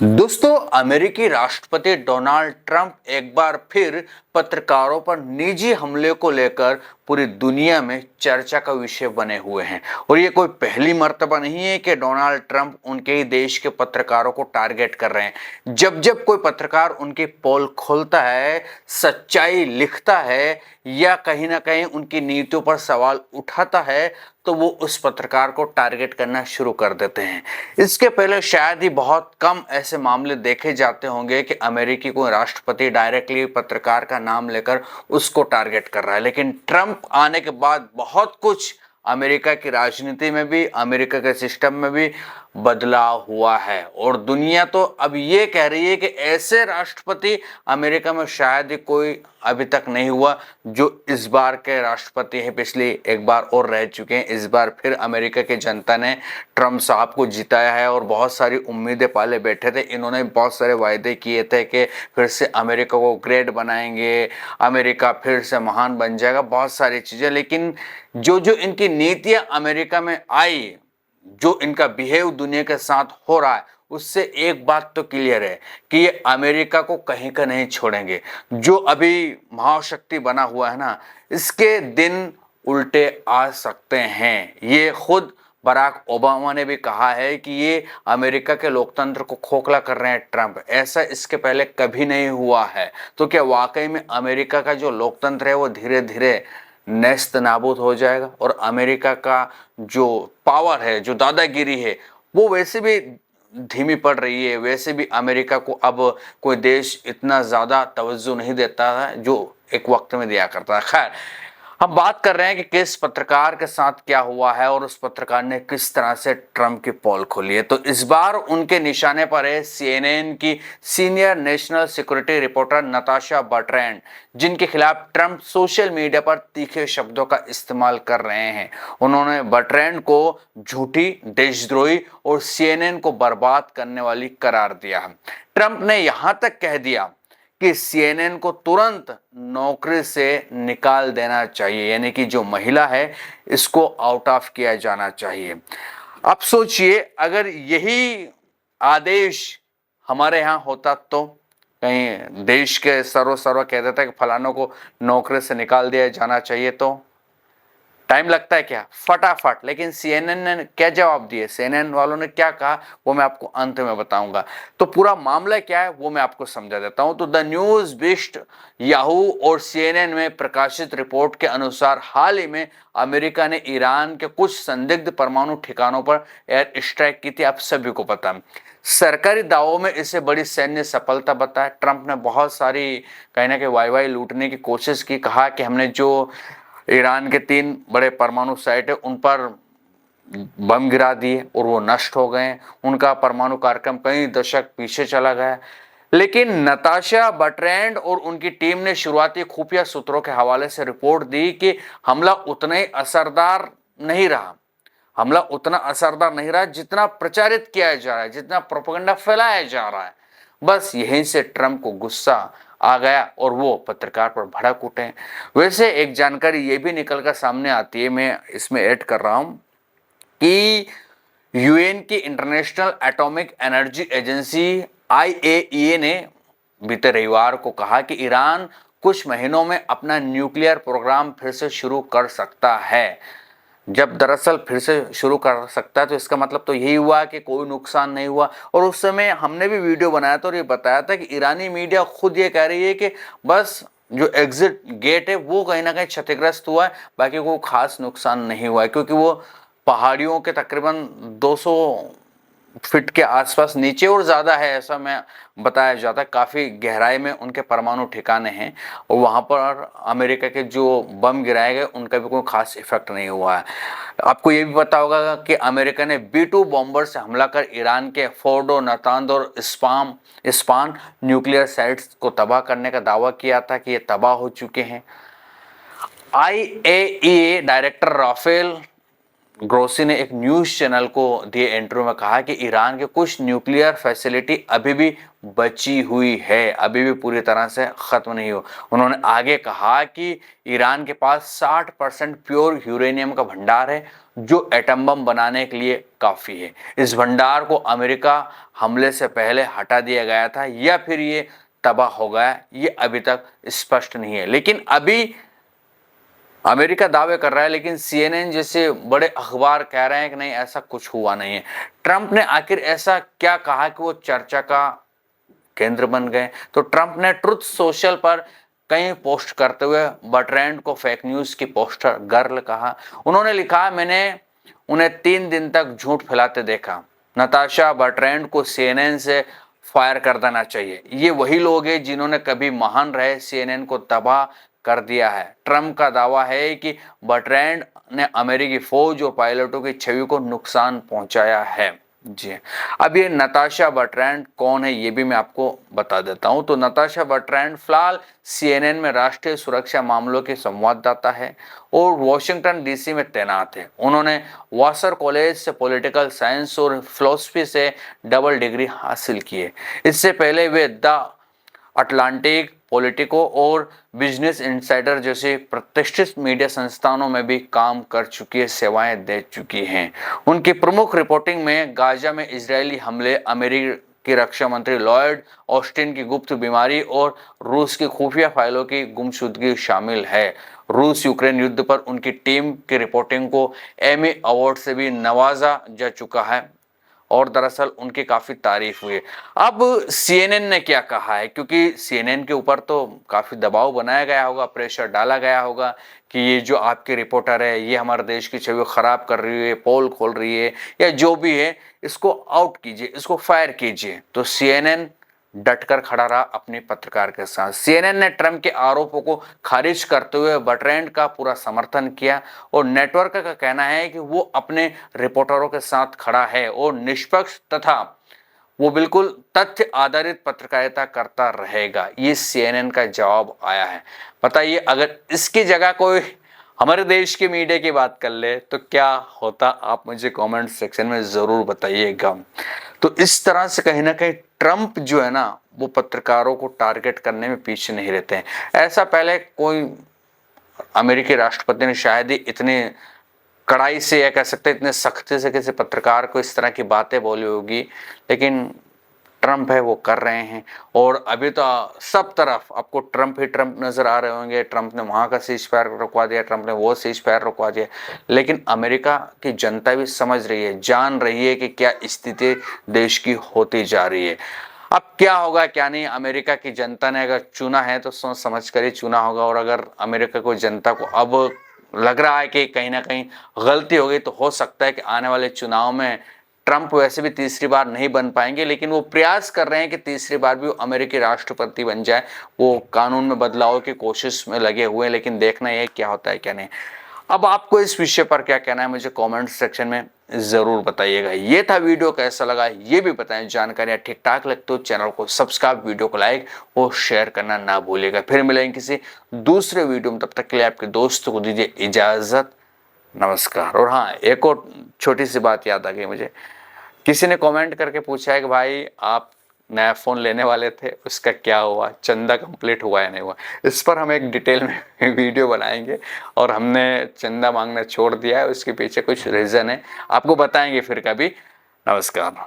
दोस्तों, अमेरिकी राष्ट्रपति डोनाल्ड ट्रंप एक बार फिर पत्रकारों पर निजी हमले को लेकर पूरी दुनिया में चर्चा का विषय बने हुए हैं। और ये कोई पहली मर्तबा नहीं है कि डोनाल्ड ट्रंप उनके ही देश के पत्रकारों को टारगेट कर रहे हैं। जब जब कोई पत्रकार उनकी पोल खोलता है, सच्चाई लिखता है या कहीं ना कहीं उनकी नीतियों पर सवाल उठाता है, तो वो उस पत्रकार को टारगेट करना शुरू कर देते हैं। इसके पहले शायद ही बहुत कम ऐसे मामले देखे जाते होंगे कि अमेरिकी कोई राष्ट्रपति डायरेक्टली पत्रकार का नाम लेकर उसको टारगेट कर रहा है, लेकिन ट्रंप आने के बाद बहुत कुछ अमेरिका की राजनीति में भी, अमेरिका के सिस्टम में भी बदलाव हुआ है। और दुनिया तो अब ये कह रही है कि ऐसे राष्ट्रपति अमेरिका में शायद ही कोई अभी तक नहीं हुआ जो इस बार के राष्ट्रपति हैं। पिछली एक बार और रह चुके हैं। इस बार फिर अमेरिका की जनता ने ट्रंप साहब को जिताया है और बहुत सारी उम्मीदें पाले बैठे थे। इन्होंने बहुत सारे वायदे किए थे कि फिर से अमेरिका को ग्रेट बनाएंगे, अमेरिका फिर से महान बन जाएगा, बहुत सारी चीजें। लेकिन जो जो इनकी नीतियां अमेरिका में आई, जो इनका बिहेव दुनिया के साथ हो रहा है, उससे एक बात तो क्लियर है कि ये अमेरिका को कहीं का नहीं छोड़ेंगे। जो अभी महाशक्ति बना हुआ है ना, इसके दिन उल्टे आ सकते हैं। ये खुद बराक ओबामा ने भी कहा है कि ये अमेरिका के लोकतंत्र को खोखला कर रहे हैं ट्रंप। ऐसा इसके पहले कभी नहीं हुआ है। तो क्या वाकई में अमेरिका का जो लोकतंत्र है वो धीरे धीरे नेस्त नाबूद हो जाएगा? और अमेरिका का जो पावर है, जो दादागिरी है, वो वैसे भी धीमी पड़ रही है। वैसे भी अमेरिका को अब कोई देश इतना ज्यादा तवज्जो नहीं देता है जो एक वक्त में दिया करता है। खैर, हम बात कर रहे हैं कि किस पत्रकार के साथ क्या हुआ है और उस पत्रकार ने किस तरह से ट्रंप की पोल खोली है। तो इस बार उनके निशाने पर है सीएनएन की senior national security reporter Natasha Bertrand, जिनके खिलाफ ट्रंप सोशल मीडिया पर तीखे शब्दों का इस्तेमाल कर रहे हैं। उन्होंने बर्ट्रैंड को झूठी, देशद्रोही और सीएनएन को बर्बाद करने वाली करार दिया। ट्रंप ने यहां तक कह दिया कि सीएनएन को तुरंत नौकरी से निकाल देना चाहिए, यानी कि जो महिला है इसको आउट ऑफ किया जाना चाहिए। अब सोचिए, अगर यही आदेश हमारे यहाँ होता तो कहीं देश के सर्व कह देता कि फलानों को नौकरी से निकाल दिया जाना चाहिए, तो टाइम लगता है क्या? फटाफट। लेकिन सीएनएन ने क्या जवाब दिए, सीएनएन वालों ने क्या कहा, वो मैं आपको अंत में बताऊंगा। तो पूरा मामला क्या है वो मैं आपको समझा देता हूं। तो द न्यूज बिस्ट, याहू और सीएनएन में प्रकाशित रिपोर्ट के अनुसार हाल ही में अमेरिका ने ईरान के कुछ संदिग्ध परमाणु ठिकानों पर एयर स्ट्राइक की थी। आप सभी को पता है। सरकारी दावों में इसे बड़ी सैन्य सफलता बताया। ट्रंप ने बहुत सारी कहीं ना कहीं वाई लूटने की कोशिश की। कहा कि हमने जो ईरान के 3 बड़े परमाणु साइट है उन पर बम गिरा दिए और वो नष्ट हो गए। उनका परमाणु कार्यक्रम कई दशक पीछे चला गया। लेकिन नताशा बर्ट्रैंड और उनकी टीम ने शुरुआती खुफिया सूत्रों के हवाले से रिपोर्ट दी कि हमला उतना ही असरदार नहीं रहा। हमला उतना असरदार नहीं रहा जितना प्रचारित किया जा रहा है, जितना प्रोपेगेंडा फैलाया जा रहा है। बस यहीं से ट्रंप को गुस्सा आ गया और वो पत्रकार पर भड़क उठे। वैसे एक जानकारी ये भी निकल कर सामने आती है, मैं इसमें ऐड कर रहा हूं कि यूएन की international atomic energy agency IAEA ने बीते रविवार को कहा कि ईरान कुछ महीनों में अपना न्यूक्लियर प्रोग्राम फिर से शुरू कर सकता है। जब दरअसल फिर से शुरू कर सकता है तो इसका मतलब तो यही हुआ कि कोई नुकसान नहीं हुआ। और उस समय हमने भी वीडियो बनाया था और ये बताया था कि ईरानी मीडिया खुद ये कह रही है कि बस जो एग्जिट गेट है वो कहीं ना कहीं क्षतिग्रस्त हुआ है, बाकी कोई खास नुकसान नहीं हुआ है, क्योंकि वो पहाड़ियों के तकरीबन 200 फीट के आसपास नीचे और ज्यादा है, ऐसा मैं बताया जाता है। काफी गहराई में उनके परमाणु ठिकाने हैं और वहां पर अमेरिका के जो बम गिराए गए उनका भी कोई खास इफेक्ट नहीं हुआ है। आपको ये भी पता होगा कि अमेरिका ने B-2 बॉम्बर से हमला कर ईरान के फोर्डो, नातांज और इस्पान न्यूक्लियर साइट्स को तबाह करने का दावा किया था कि ये तबाह हो चुके हैं। आईएईए डायरेक्टर राफेल ग्रोसी ने एक न्यूज़ चैनल को दिए इंटरव्यू में कहा कि ईरान के कुछ न्यूक्लियर फैसिलिटी अभी भी बची हुई है, अभी भी पूरी तरह से ख़त्म नहीं हो। उन्होंने आगे कहा कि ईरान के पास 60% प्योर यूरेनियम का भंडार है जो एटम बम बनाने के लिए काफ़ी है। इस भंडार को अमेरिका हमले से पहले हटा दिया गया था या फिर ये तबाह हो गया, ये अभी तक स्पष्ट नहीं है। लेकिन अभी अमेरिका दावे कर रहा है, लेकिन CNN जैसे बड़े अखबार कह रहे हैं कि नहीं, ऐसा कुछ हुआ नहीं है। ट्रंप ने आखिर ऐसा क्या कहा कि वो चर्चा का केंद्र बन गए? तो ट्रंप ने ट्रुथ सोशल पर कई पोस्ट करते हुए बर्ट्रैंड को फेक न्यूज की पोस्टर गर्ल कहा। उन्होंने लिखा, मैंने उन्हें 3 दिन तक झूठ फैलाते देखा। नताशा बर्ट्रैंड को CNN से फायर कर देना चाहिए। ये वही लोग हैं जिन्होंने कभी महान रहे CNN को तबाह कर दिया है। ट्रंप का दावा है कि बर्ट्रैंड ने अमेरिकी फौज और पायलटों की छवि को नुकसान पहुंचाया है। जी, अब ये नताशा बर्ट्रैंड कौन है ये भी मैं आपको बता देता हूं। तो नताशा बर्ट्रैंड फिलहाल CNN में राष्ट्रीय सुरक्षा मामलों की संवाददाता है और वॉशिंगटन DC में तैनात है। उन्होंने वासर कॉलेज से पॉलिटिकल साइंस और फिलोसफी से डबल डिग्री हासिल की है। इससे पहले वे द अटलांटिक, पॉलिटिको और बिजनेस इनसाइडर जैसे प्रतिष्ठित मीडिया संस्थानों में भी काम कर चुकी है, सेवाएं दे चुकी हैं। उनकी प्रमुख रिपोर्टिंग में गाजा में इजरायली हमले, अमेरिकी रक्षा मंत्री लॉयड ऑस्टिन की गुप्त बीमारी और रूस की खुफिया फाइलों की गुमशुदगी शामिल है। रूस यूक्रेन युद्ध पर उनकी टीम की रिपोर्टिंग को एमी अवार्ड से भी नवाजा जा चुका है और दरअसल उनकी काफ़ी तारीफ हुई है। अब CNN ने क्या कहा है, क्योंकि CNN के ऊपर तो काफ़ी दबाव बनाया गया होगा, प्रेशर डाला गया होगा कि ये जो आपकी रिपोर्टर है ये हमारे देश की छवि खराब कर रही है, पोल खोल रही है या जो भी है, इसको आउट कीजिए, इसको फायर कीजिए। तो CNN डटकर खड़ा रहा अपने पत्रकार के साथ। CNN ने ट्रंप के आरोपों को खारिज करते हुए बर्ट्रैंड का पूरा समर्थन किया और नेटवर्क का कहना है कि वो अपने रिपोर्टरों के साथ खड़ा है और निष्पक्ष तथा वो बिल्कुल तथ्य आधारित पत्रकारिता करता रहेगा। ये CNN का जवाब आया है। बताइए, अगर इसकी जगह कोई हमारे देश के मीडिया की बात कर ले तो क्या होता, आप मुझे कमेंट सेक्शन में जरूर बताइएगा। तो इस तरह से कहीं ना कहीं ट्रंप जो है ना, वो पत्रकारों को टारगेट करने में पीछे नहीं रहते हैं। ऐसा पहले कोई अमेरिकी राष्ट्रपति ने शायद ही इतने कड़ाई से, या कह सकते हैं इतने सख्ती से किसी पत्रकार को इस तरह की बातें बोली होगी, लेकिन ट्रंप है वो कर रहे हैं। और अभी तो सब तरफ आपको ट्रंप ही ट्रंप नजर आ रहे होंगे। ट्रंप ने वहां का सीज फायर रुकवा दिया, ट्रंप ने वो सीज फायर रुकवा दिया। लेकिन अमेरिका की जनता भी समझ रही है, जान रही है कि क्या स्थिति देश की होती जा रही है। अब क्या होगा क्या नहीं, अमेरिका की जनता ने अगर चुना है तो सोच समझ कर ही चुना होगा। और अगर अमेरिका को जनता को अब लग रहा है कि कहीं ना कहीं गलती हो गई, तो हो सकता है कि आने वाले चुनाव में ट्रंप वैसे भी तीसरी बार नहीं बन पाएंगे, लेकिन वो प्रयास कर रहे हैं कि तीसरी बार भी वो अमेरिकी राष्ट्रपति बन जाए। वो कानून में बदलाव की कोशिश में लगे हुए हैं, लेकिन देखना है क्या होता है क्या नहीं। अब आपको इस विषय पर क्या कहना है मुझे कमेंट सेक्शन में जरूर बताइएगा। ये था वीडियो, कैसा लगा ये भी बताएं। जानकारियां ठीक ठाक लगती तो चैनल को सब्सक्राइब, वीडियो को लाइक और शेयर करना ना भूलिएगा। फिर मिलेंगे किसी दूसरे वीडियो में, तब तक के लिए आपके दोस्तों को दीजिए इजाजत, नमस्कार। और हाँ, एक और छोटी सी बात याद आ गई मुझे। किसी ने कमेंट करके पूछा है कि भाई आप नया फ़ोन लेने वाले थे, उसका क्या हुआ, चंदा कंप्लीट हुआ या नहीं हुआ। इस पर हम एक डिटेल में वीडियो बनाएंगे और हमने चंदा मांगना छोड़ दिया है, उसके पीछे कुछ रीज़न है, आपको बताएंगे फिर कभी। नमस्कार।